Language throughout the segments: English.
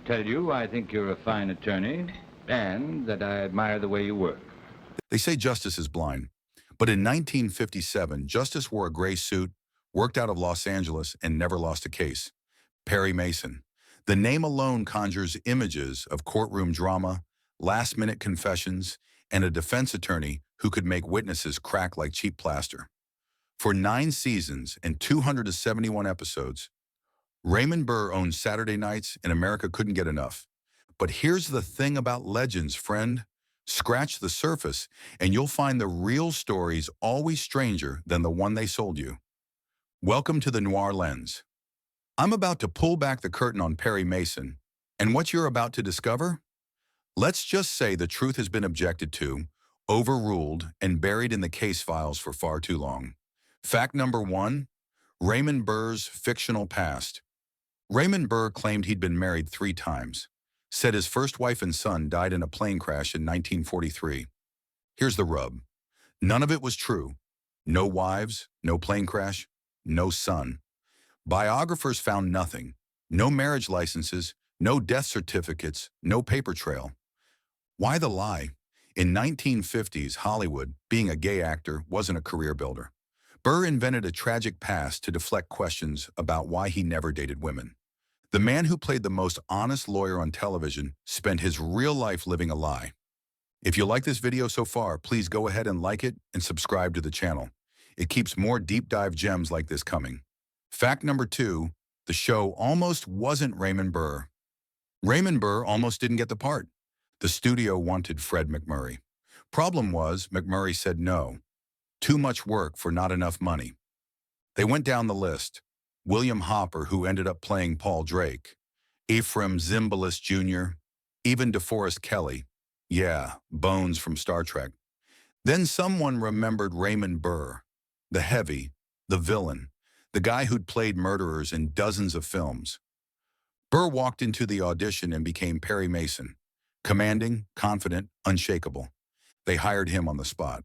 tell you I think you're a fine attorney and that I admire the way you work. They say justice is blind, but in 1957, Justice wore a gray suit, worked out of Los Angeles, and never lost a case. Perry Mason. The name alone conjures images of courtroom drama, last-minute confessions, and a defense attorney who could make witnesses crack like cheap plaster. For 9 seasons and 271 episodes, Raymond Burr owned Saturday nights and America couldn't get enough. But here's the thing about legends, friend. Scratch the surface, and you'll find the real stories always stranger than the one they sold you. Welcome to the Noir Lens. I'm about to pull back the curtain on Perry Mason, and what you're about to discover? Let's just say the truth has been objected to, overruled, and buried in the case files for far too long. Fact number 1, Raymond Burr's fictional past. Raymond Burr claimed he'd been married 3 times, said his first wife and son died in a plane crash in 1943. Here's the rub. None of it was true. No wives, no plane crash, no son. Biographers found nothing. No marriage licenses, no death certificates, no paper trail. Why the lie? In 1950s Hollywood, being a gay actor wasn't a career builder. Burr invented a tragic past to deflect questions about why he never dated women. The man who played the most honest lawyer on television spent his real life living a lie. If you like this video so far, please go ahead and like it and subscribe to the channel. It keeps more deep dive gems like this coming. Fact number 2, the show almost wasn't Raymond Burr. Raymond Burr almost didn't get the part. The studio wanted Fred MacMurray. Problem was, MacMurray said no. Too much work for not enough money. They went down the list. William Hopper, who ended up playing Paul Drake. Ephraim Zimbalist Jr., even DeForest Kelley. Yeah, Bones from Star Trek. Then someone remembered Raymond Burr, the heavy, the villain, the guy who'd played murderers in dozens of films. Burr walked into the audition and became Perry Mason. Commanding, confident, unshakable. They hired him on the spot.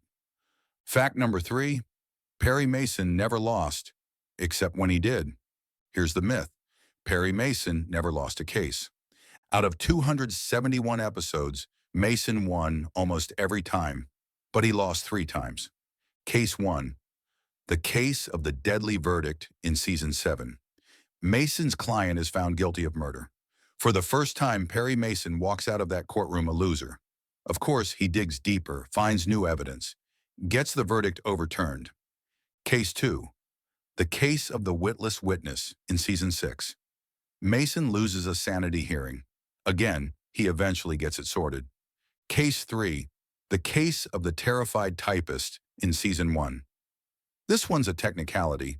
Fact number 3, Perry Mason never lost, except when he did. Here's the myth. Perry Mason never lost a case. Out of 271 episodes, Mason won almost every time, but he lost 3 times. Case 1, the case of the deadly verdict in season 7. Mason's client is found guilty of murder. For the first time, Perry Mason walks out of that courtroom a loser. Of course, he digs deeper, finds new evidence, gets the verdict overturned. Case 2, the case of the witless witness in season 6. Mason loses a sanity hearing. Again, he eventually gets it sorted. Case 3, the case of the terrified typist in season 1. This one's a technicality.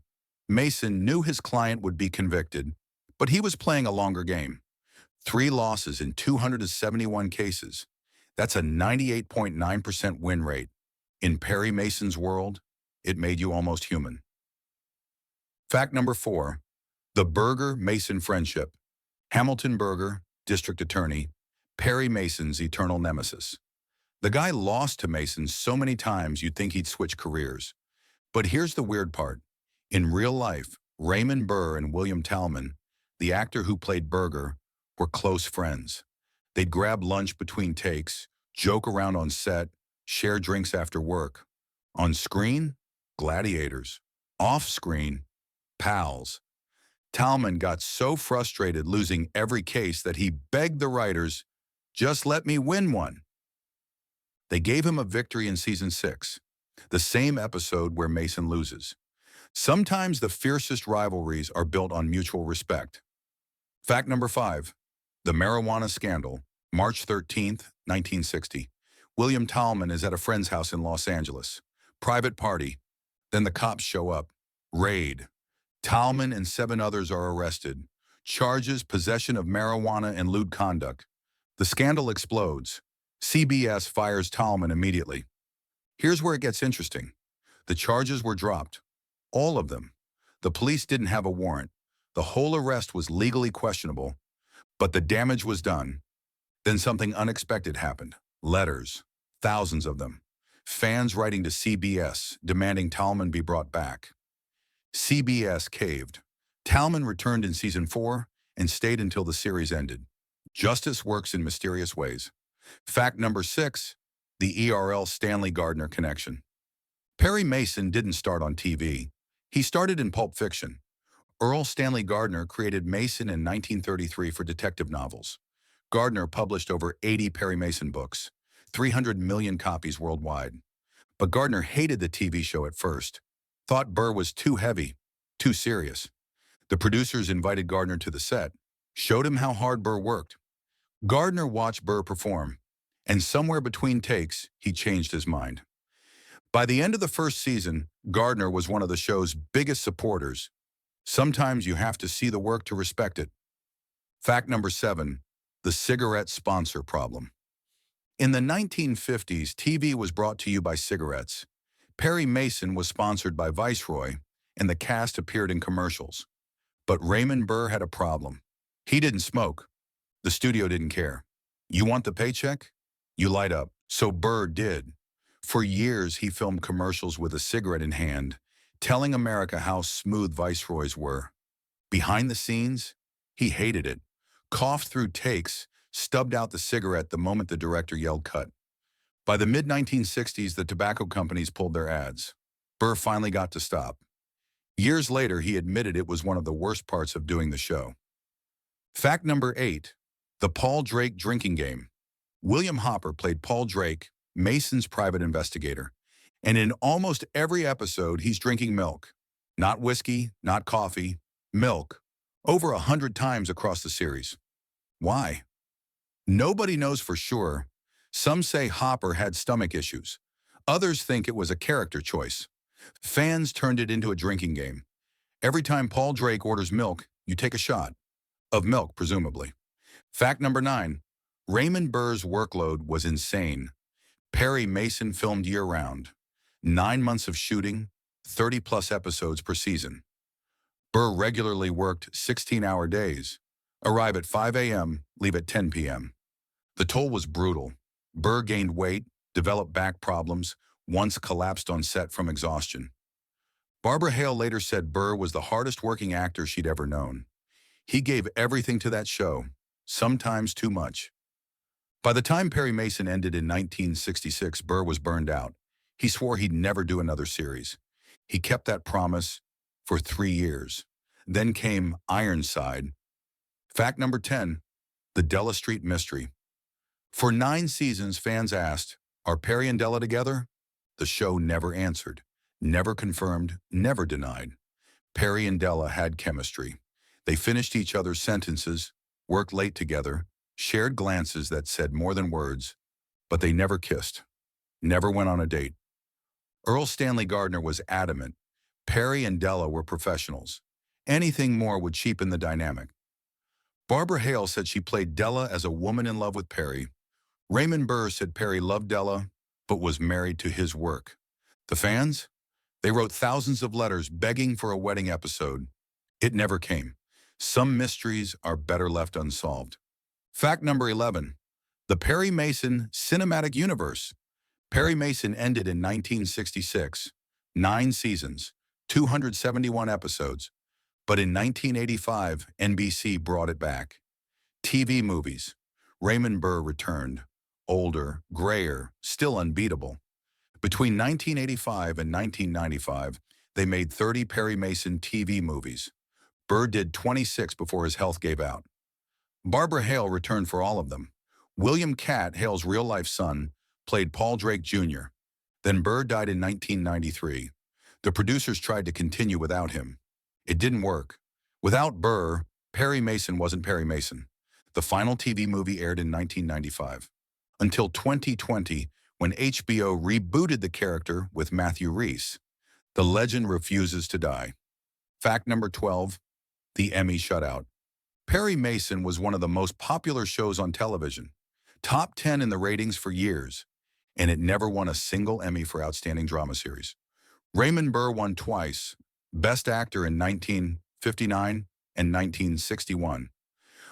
Mason knew his client would be convicted, but he was playing a longer game. 3 losses in 271 cases. That's a 98.9% win rate. In Perry Mason's world, it made you almost human. Fact number 4, the Burger-Mason friendship. Hamilton Burger, district attorney, Perry Mason's eternal nemesis. The guy lost to Mason so many times you'd think he'd switch careers. But here's the weird part. In real life, Raymond Burr and William Talman, the actor who played Burger, were close friends. They'd grab lunch between takes, joke around on set, share drinks after work. On screen, gladiators. Off screen, pals. Talman got so frustrated losing every case that he begged the writers, "Just let me win one." They gave him a victory in season 6, the same episode where Mason loses. Sometimes the fiercest rivalries are built on mutual respect. Fact number 5, the marijuana scandal, March 13th, 1960. William Talman is at a friend's house in Los Angeles. Private party. Then the cops show up. Raid. Talman and 7 others are arrested. Charges possession of marijuana and lewd conduct. The scandal explodes. CBS fires Talman immediately. Here's where it gets interesting. The charges were dropped. All of them. The police didn't have a warrant. The whole arrest was legally questionable, but the damage was done. Then something unexpected happened. Letters. Thousands of them. Fans writing to CBS demanding Talman be brought back. CBS caved. Talman returned in season 4 and stayed until the series ended. Justice works in mysterious ways. Fact number 6, the Stanley Gardner connection. Perry Mason didn't start on TV. He started in Pulp Fiction. Earl Stanley Gardner created Mason in 1933 for detective novels. Gardner published over 80 Perry Mason books, 300 million copies worldwide. But Gardner hated the TV show at first, thought Burr was too heavy, too serious. The producers invited Gardner to the set, showed him how hard Burr worked. Gardner watched Burr perform, and somewhere between takes, he changed his mind. By the end of the first season, Gardner was one of the show's biggest supporters. Sometimes you have to see the work to respect it. Fact number 7, the cigarette sponsor problem. In the 1950s, TV was brought to you by cigarettes. Perry Mason was sponsored by Viceroy, and the cast appeared in commercials. But Raymond Burr had a problem. He didn't smoke. The studio didn't care. You want the paycheck? You light up. So Burr did. For years, he filmed commercials with a cigarette in hand, telling America how smooth Viceroys were. Behind the scenes, he hated it, coughed through takes, stubbed out the cigarette the moment the director yelled cut. By the mid-1960s, the tobacco companies pulled their ads. Burr finally got to stop. Years later, he admitted it was one of the worst parts of doing the show. Fact number 8, the Paul Drake drinking game. William Hopper played Paul Drake, Mason's private investigator. And in almost every episode, he's drinking milk. Not whiskey, not coffee, milk. Over 100 times across the series. Why? Nobody knows for sure. Some say Hopper had stomach issues. Others think it was a character choice. Fans turned it into a drinking game. Every time Paul Drake orders milk, you take a shot. Of milk, presumably. Fact number 9, Raymond Burr's workload was insane. Perry Mason filmed year-round. 9 months of shooting, 30-plus episodes per season. Burr regularly worked 16-hour days. Arrive at 5 a.m., leave at 10 p.m. The toll was brutal. Burr gained weight, developed back problems, once collapsed on set from exhaustion. Barbara Hale later said Burr was the hardest working actor she'd ever known. He gave everything to that show, sometimes too much. By the time Perry Mason ended in 1966, Burr was burned out. He swore he'd never do another series. He kept that promise for 3 years. Then came Ironside. Fact number 10, the Della Street mystery. For 9 seasons, fans asked, are Perry and Della together? The show never answered, never confirmed, never denied. Perry and Della had chemistry. They finished each other's sentences, worked late together, shared glances that said more than words, but they never kissed, never went on a date. Earl Stanley Gardner was adamant. Perry and Della were professionals. Anything more would cheapen the dynamic. Barbara Hale said she played Della as a woman in love with Perry. Raymond Burr said Perry loved Della, but was married to his work. The fans? They wrote thousands of letters begging for a wedding episode. It never came. Some mysteries are better left unsolved. Fact number 11, the Perry Mason cinematic universe. Perry Mason ended in 1966, 9 seasons, 271 episodes. But in 1985, NBC brought it back. TV movies. Raymond Burr returned. Older, grayer, still unbeatable. Between 1985 and 1995, they made 30 Perry Mason TV movies. Burr did 26 before his health gave out. Barbara Hale returned for all of them. William Catt, Hale's real-life son, played Paul Drake Jr. Then Burr died in 1993. The producers tried to continue without him. It didn't work. Without Burr, Perry Mason wasn't Perry Mason. The final TV movie aired in 1995. Until 2020, when HBO rebooted the character with Matthew Rhys. The legend refuses to die. Fact number 12, the Emmy shutout. Perry Mason was one of the most popular shows on television. Top 10 in the ratings for years, and it never won a single Emmy for Outstanding Drama Series. Raymond Burr won twice, Best Actor in 1959 and 1961.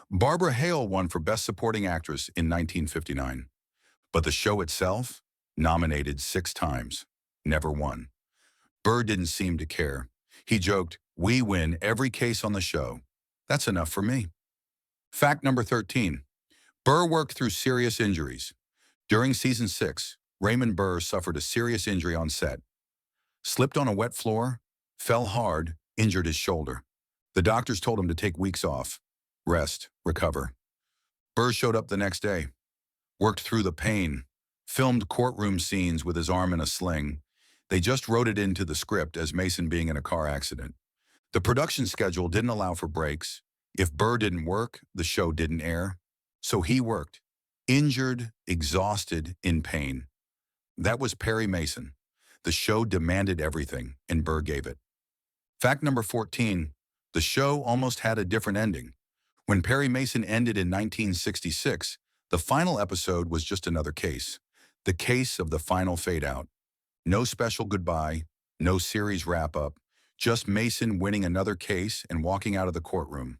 Barbara Hale won for Best Supporting Actress in 1959. But the show itself, nominated 6 times, never won. Burr didn't seem to care. He joked, "We win every case on the show. That's enough for me." Fact number 13. Burr worked through serious injuries. During season 6, Raymond Burr suffered a serious injury on set. Slipped on a wet floor, fell hard, injured his shoulder. The doctors told him to take weeks off, rest, recover. Burr showed up the next day, worked through the pain, filmed courtroom scenes with his arm in a sling. They just wrote it into the script as Mason being in a car accident. The production schedule didn't allow for breaks. If Burr didn't work, the show didn't air. So he worked, injured, exhausted, in pain. That was Perry Mason. The show demanded everything, and Burr gave it. Fact number 14, the show almost had a different ending. When Perry Mason ended in 1966, the final episode was just another case. The case of the final fade-out. No special goodbye, no series wrap-up, just Mason winning another case and walking out of the courtroom.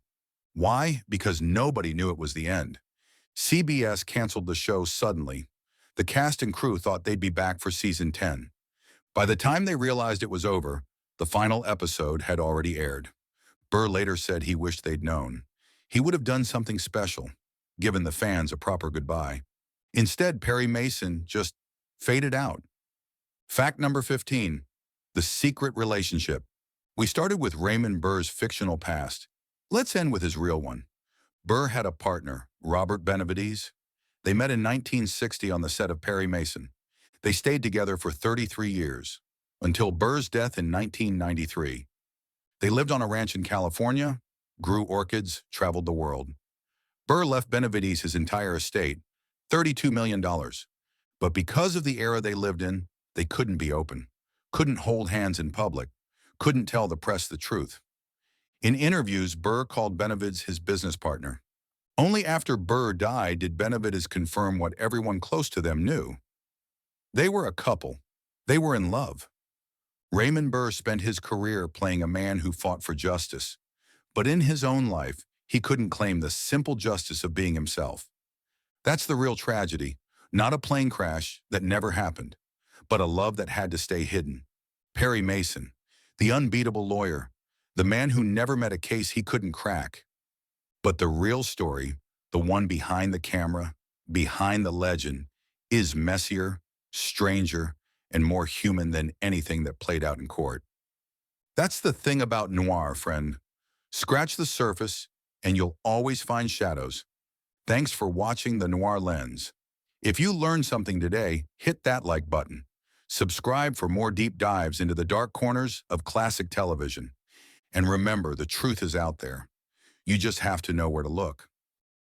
Why? Because nobody knew it was the end. CBS canceled the show suddenly. The cast and crew thought they'd be back for season 10. By the time they realized it was over, the final episode had already aired. Burr later said he wished they'd known. He would have done something special, given the fans a proper goodbye. Instead, Perry Mason just faded out. Fact number 15, the secret relationship. We started with Raymond Burr's fictional past. Let's end with his real one. Burr had a partner, Robert Benavides. They met in 1960 on the set of Perry Mason. They stayed together for 33 years, until Burr's death in 1993. They lived on a ranch in California, grew orchids, traveled the world. Burr left Benavides his entire estate, $32 million. But because of the era they lived in, they couldn't be open, couldn't hold hands in public, couldn't tell the press the truth. In interviews, Burr called Benavides his business partner. Only after Burr died did Benavides confirm what everyone close to them knew. They were a couple. They were in love. Raymond Burr spent his career playing a man who fought for justice. But in his own life, he couldn't claim the simple justice of being himself. That's the real tragedy, not a plane crash that never happened, but a love that had to stay hidden. Perry Mason, the unbeatable lawyer, the man who never met a case he couldn't crack. But the real story, the one behind the camera, behind the legend, is messier, stranger, and more human than anything that played out in court. That's the thing about Noir, friend. Scratch the surface, and you'll always find shadows. Thanks for watching The Noir Lens. If you learned something today, hit that like button. Subscribe for more deep dives into the dark corners of classic television. And remember, the truth is out there. You just have to know where to look.